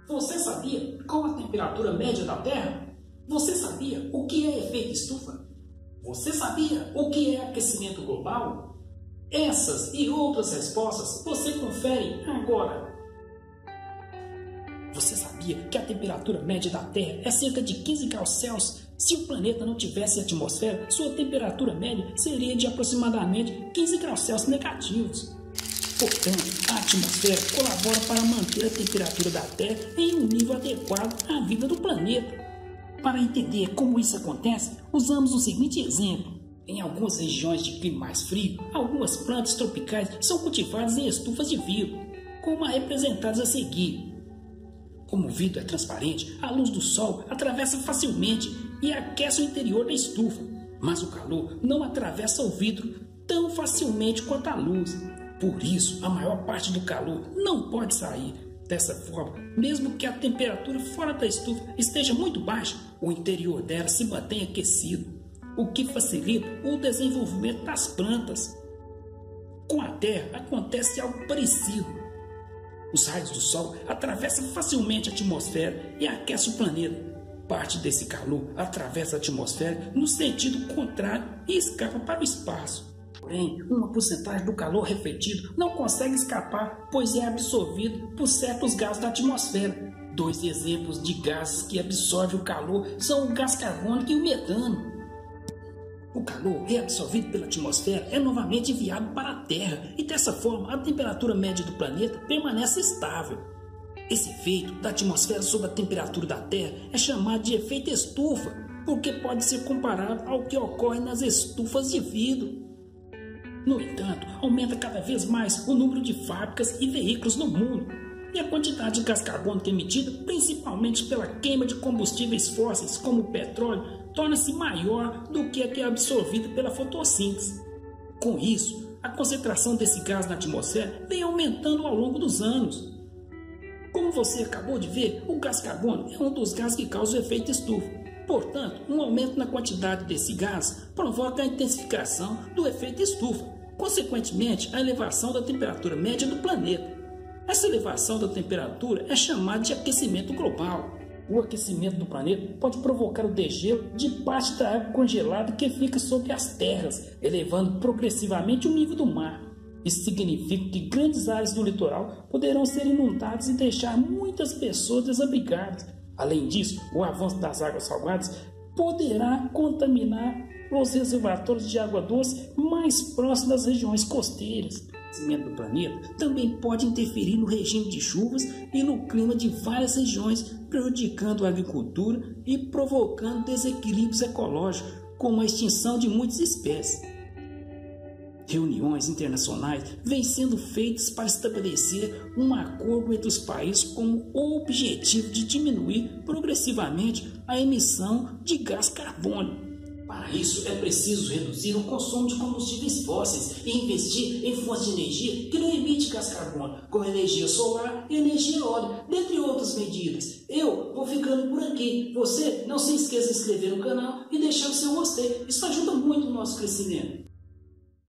Você sabia qual a temperatura média da Terra? Você sabia o que é efeito estufa? Você sabia o que é aquecimento global? Essas e outras respostas você confere agora. Você sabia que a temperatura média da Terra é cerca de 15 graus Celsius? Se o planeta não tivesse atmosfera, sua temperatura média seria de aproximadamente 15 graus Celsius negativos. Portanto, a atmosfera colabora para manter a temperatura da Terra em um nível adequado à vida do planeta. Para entender como isso acontece, usamos o seguinte exemplo. Em algumas regiões de clima mais frio, algumas plantas tropicais são cultivadas em estufas de vidro, como representadas a seguir. Como o vidro é transparente, a luz do sol atravessa facilmente e aquece o interior da estufa, mas o calor não atravessa o vidro tão facilmente quanto a luz. Por isso, a maior parte do calor não pode sair. Dessa forma, mesmo que a temperatura fora da estufa esteja muito baixa, o interior dela se mantém aquecido, o que facilita o desenvolvimento das plantas. Com a Terra acontece algo parecido. Os raios do Sol atravessam facilmente a atmosfera e aquecem o planeta. Parte desse calor atravessa a atmosfera no sentido contrário e escapa para o espaço. Porém, uma porcentagem do calor refletido não consegue escapar, pois é absorvido por certos gases da atmosfera. Dois exemplos de gases que absorvem o calor são o gás carbônico e o metano. O calor reabsorvido pela atmosfera é novamente enviado para a Terra e dessa forma a temperatura média do planeta permanece estável. Esse efeito da atmosfera sobre a temperatura da Terra é chamado de efeito estufa, porque pode ser comparado ao que ocorre nas estufas de vidro. No entanto, aumenta cada vez mais o número de fábricas e veículos no mundo, e a quantidade de gás carbônico emitida, principalmente pela queima de combustíveis fósseis como o petróleo, torna-se maior do que a que é absorvida pela fotossíntese. Com isso, a concentração desse gás na atmosfera vem aumentando ao longo dos anos. Como você acabou de ver, o gás carbônico é um dos gases que causa o efeito estufa. Portanto, um aumento na quantidade desse gás provoca a intensificação do efeito estufa, consequentemente a elevação da temperatura média do planeta. Essa elevação da temperatura é chamada de aquecimento global. O aquecimento do planeta pode provocar o degelo de parte da água congelada que fica sobre as terras, elevando progressivamente o nível do mar. Isso significa que grandes áreas do litoral poderão ser inundadas e deixar muitas pessoas desabrigadas. Além disso, o avanço das águas salgadas poderá contaminar os reservatórios de água doce mais próximos das regiões costeiras. O aquecimento do planeta também pode interferir no regime de chuvas e no clima de várias regiões, prejudicando a agricultura e provocando desequilíbrios ecológicos, como a extinção de muitas espécies. Reuniões internacionais vêm sendo feitas para estabelecer um acordo entre os países com o objetivo de diminuir progressivamente a emissão de gás carbônico. Para isso, é preciso reduzir o consumo de combustíveis fósseis e investir em fontes de energia que não emitem gás carbônico, como energia solar e energia eólica, dentre outras medidas. Eu vou ficando por aqui. Você não se esqueça de se inscrever no canal e deixar o seu gostei. Isso ajuda muito no nosso crescimento.